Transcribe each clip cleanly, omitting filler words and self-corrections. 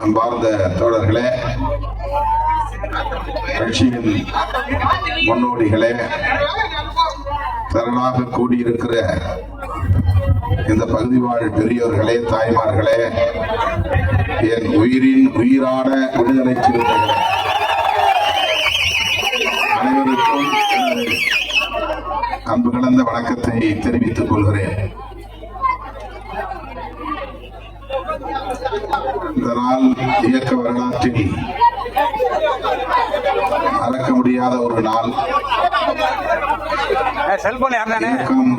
அன்பார்ந்த தோழர்களே, கட்சியின் முன்னோடிகளே, திரளாக கூடியிருக்கிற இந்த பகுதி வாழ் பெரியோர்களே, தாய்மார்களே, என் உயிரின் உயிரான விடுதலை சிறுத்தைகளே, அனைவருக்கும் அன்பு கலந்த வணக்கத்தை தெரிவித்துக் கொள்கிறேன். இந்த நாள் இயக்க வரலாற்றில் மறக்க முடியாத ஒரு நாள். இயக்கம்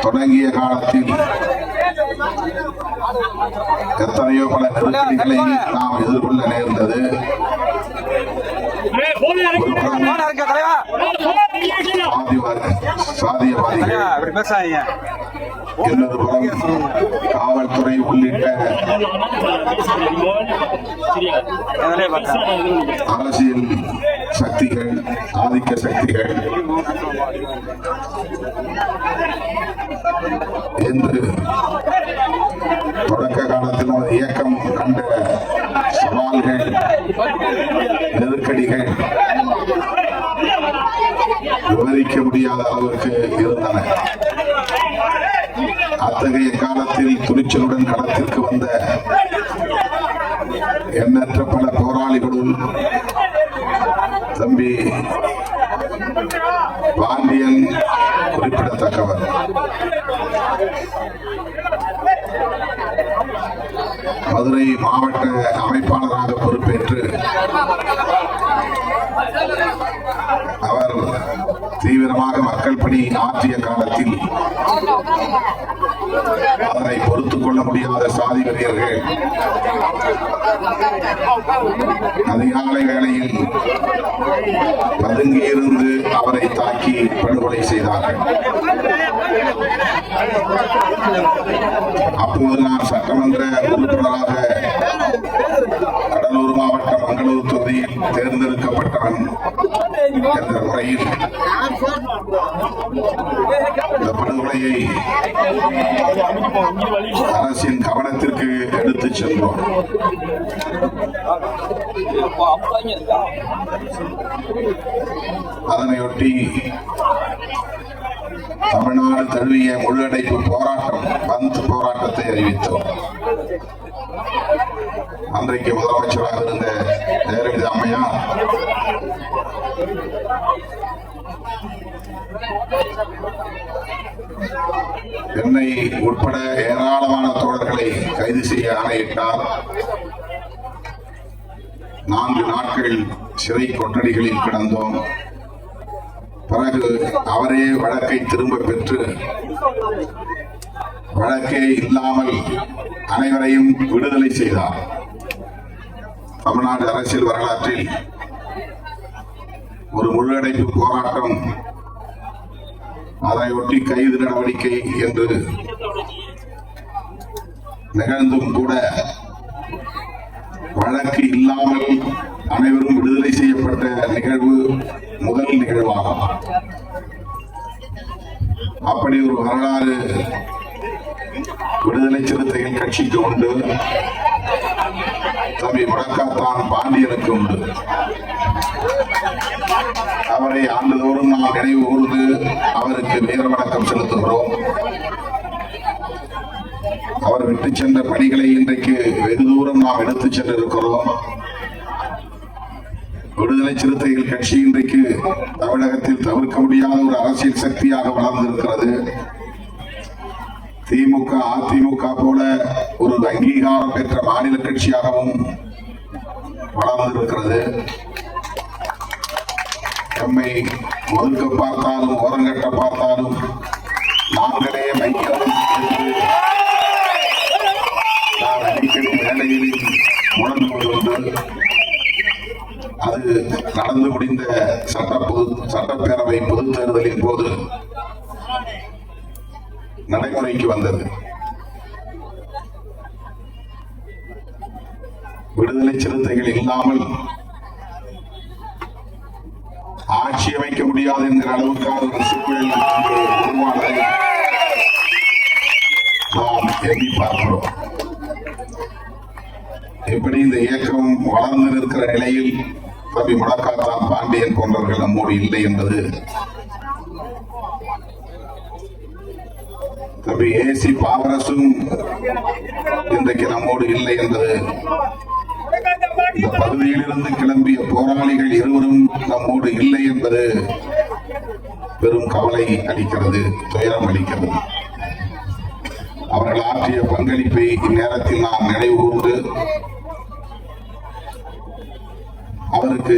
தொடங்கிய காலத்தில் எத்தனையோ பல நெருக்கடிகளை நாம் எதிர்கொள்ள நேர்ந்தது. சாதியவாதிகள், இன்னொரு புறம் காவல்துறை உள்ளிட்ட அரசியல் சக்திகள், ஆதிக்க சக்திகள் என்று தொடக்க காலத்தில் நமது இயக்கம் கண்ட சவால்கள், நெருக்கடிகள் விவரிக்க முடியாத அளவுக்கு இருந்தன. அத்தகைய காலத்தில் துணிச்சலுடன் களத்திற்கு வந்த எண்ணற்ற பல போராளிகளுள் தம்பி பாண்டியன் குறிப்பிடத்தக்கவர். மதுரை மாவட்ட அமைப்பாளராக பொறுப்பேற்று அவர் தீவிரமாக மக்கள் பணி ஆற்றிய காலத்தில் அதனை பொறுத்துக் கொள்ள முடியாத சாதி வெறியர்கள் அதிகாலை வேளையில் பதுங்கியிருந்து அவரை தாக்கி படுகொலை செய்தார்கள். அப்போது நான் சட்டமன்ற உறுப்பினராக கடலூர் மாவட்டம் மங்களூர் தொகுதியில் தேர்ந்தெடுக்கப்பட்டவன் என்ற முறையில் இந்த படுகொலையை அரசின் கவனத்திற்கு எடுத்துச் சென்றோம். அதனையொட்டி தமிழ்நாடு தழுவிய முழுஅடைப்பு போராட்டம், பந்த் போராட்டத்தை அறிவித்தோம். அன்றைக்கு முதலமைச்சராக இருந்த ஜெயலலிதா அம்மையார் என்னை உட்பட ஏராளமான தோழர்களை கைது செய்ய ஆணையிட்டார். 4 நாட்கள் சிறை கொட்டடிகளில் கிடந்தோம். பிறகு அவரே வழக்கை திரும்ப பெற்று வழக்கே இல்லாமல் அனைவரையும் விடுதலை செய்தார். தமிழ்நாடு அரசியல் வரலாற்றில் ஒரு முழுஅடைப்பு போராட்டம், அதையொட்டி கைது நடவடிக்கை என்று நிகழ்ந்தும் கூட வழக்கு இல்லாமல் அனைவரும் விடுதலை செய்யப்பட்ட நிகழ்வு முதல் நிகழ்வாகும். அப்படி ஒரு வரலாறு விடுதலை சிறுத்தைகள் கட்சிக்கு உண்டு. தம்பி முடக்காத்தான் பாண்டியனுக்கு உண்டு. அவரை ஆண்டுதோறும் நாம் நினைவு கூர்ந்து அவருக்கு வீர வணக்கம் செலுத்துகிறோம். அவர் விட்டு சென்ற பணிகளை இன்றைக்கு வெகு தூரம் நாம் எடுத்துச் சென்றிருக்கிறோம். விடுதலை சிறுத்தைகள் கட்சி இன்றைக்கு தமிழகத்தில் தவிர்க்க முடியாத ஒரு அரசியல் சக்தியாக வளர்ந்திருக்கிறது. திமுக, அதிமுக போல ஒரு அங்கீகாரம் பெற்ற மாநில கட்சியாகவும் வளர்ந்திருக்கிறது. நம்மை ஒதுக்க பார்த்தாலும் ஓரங்கட்ட பார்த்தாலும் நாங்களே மையம் என்று நான் அடிக்கடி வேலையில் உணர்ந்து கொண்டு அது நடந்து முடிந்த சட்டப்பேரவை பொதுத் தேர்தலின் போது நடைமுறைக்கு வந்தது. விடுதலை சிறுத்தைகள் இல்லாமல் ஆட்சி அமைக்க முடியாது என்கிற அளவுக்கான ஒரு சூழல் உருவானதை நாம் எண்ணி பார்க்கிறோம். இப்படி இந்த இயக்கம் வளர்ந்து நிற்கிற நிலையில் தம்பி முடக்காத்தான் பாண்டியன் போன்றவர்கள் நம்மோடு இல்லை என்பது, தம்பி ஏசி பாவரசும் இன்றைக்கு நம்மோடு இல்லை என்பது, இந்த பகுதியிலிருந்து கிளம்பிய போராளிகள் இருவரும் நம்மோடு இல்லை என்பது பெரும் கவலை அளிக்கிறது, துயரம் அளிக்கிறது. அவர்கள் ஆற்றிய பங்களிப்பை இந்நேரத்தில் நாம் நினைவு கூர்ந்து அவருக்கு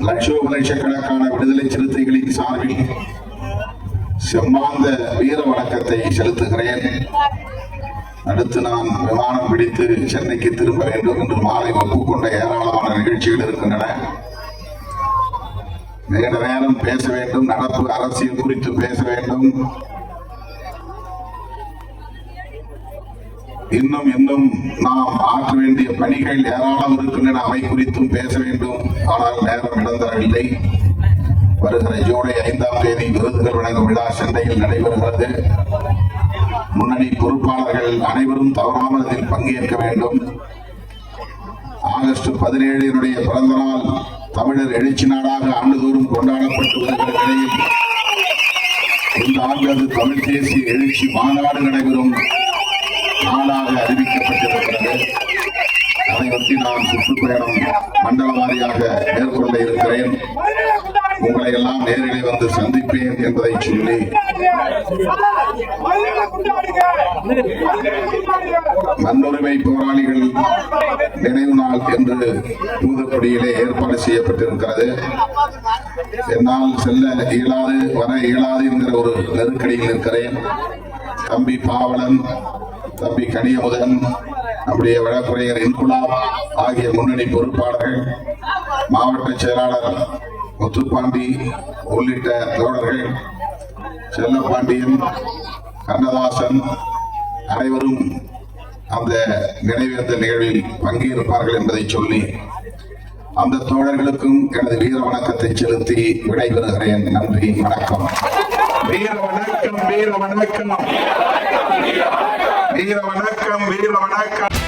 லட்சக்கணக்கான விடுதலை சிறுத்தைகளின் சார்பில் செம்மாந்த வீர வணக்கத்தை செலுத்துகிறேன். அடுத்து நான் விமானம் பிடித்து சென்னைக்கு திரும்ப வேண்டும் என்று மாலை ஒப்புக்கொண்ட ஏராளமான நிகழ்ச்சிகள் இருக்கின்றன. நீண்ட நேரம் பேச வேண்டும், நடப்பு அரசியல் குறித்து பேச வேண்டும், இன்னும் நாம் ஆற்ற வேண்டிய பணிகள் ஏராளம் இருக்கின்றன, அவை குறித்தும் பேச வேண்டும். ஆனால் நேரம் இழந்தரவில்லை. வருகிற ஜூலை 5ஆம் தேதி விருதுகள் வழங்கும் விழா சென்னையில் நடைபெறுகிறது. முன்னணி பொறுப்பாளர்கள் அனைவரும் தவறாமல் அதில் பங்கேற்க வேண்டும். ஆகஸ்ட் 17 பிறந்த நாள் தமிழர் எழுச்சி நாடாக ஆண்டுதோறும் கொண்டாடப்பட்டு வருகிற நிலையில் இந்த ஆண்டு அது தமிழ் தேசிய எழுச்சி மாநாடு நடைபெறும் நாளாக அறிவிக்கப்பட்டிருக்கிறது. அதையொட்டி நான் சுற்றுப்பயணம் மண்டல வாரியாக மேற்கொள்ள இருக்கிறேன். உங்களை எல்லாம் நேரிலே வந்து சந்திப்பேன் என்பதை சொல்லி மண்ணுரிமை போராளிகள் நினைவு நாள் என்று தூத்துக்குடியிலே ஏற்பாடு செய்யப்பட்டிருக்கிறது. என்னால் செல்ல இயலாது, வர இயலாது என்கிற ஒரு நெருக்கடியில் இருக்கிறேன். தம்பி பாவலன், தம்பி கனியமுதன், நம்முடைய வழக்குரைஞர் இன்குலாப் ஆகிய முன்னணி பொறுப்பாளர்கள், மாவட்ட செயலாளர் முத்துப்பாண்டி உள்ளிட்ட தோழர்கள், செல்லப்பாண்டியன், கண்ணதாசன் அனைவரும் அந்த நினைவேந்த நிகழ்வில் பங்கேற்பார்கள் என்பதை சொல்லி அந்த தோழர்களுக்கும் எனது வீர வணக்கத்தை செலுத்தி விடைபெறுகிறேன். நன்றி, வணக்கம். வீர வணக்கம், வீர வணக்கம், வீர வணக்கம், வீர வணக்கம்.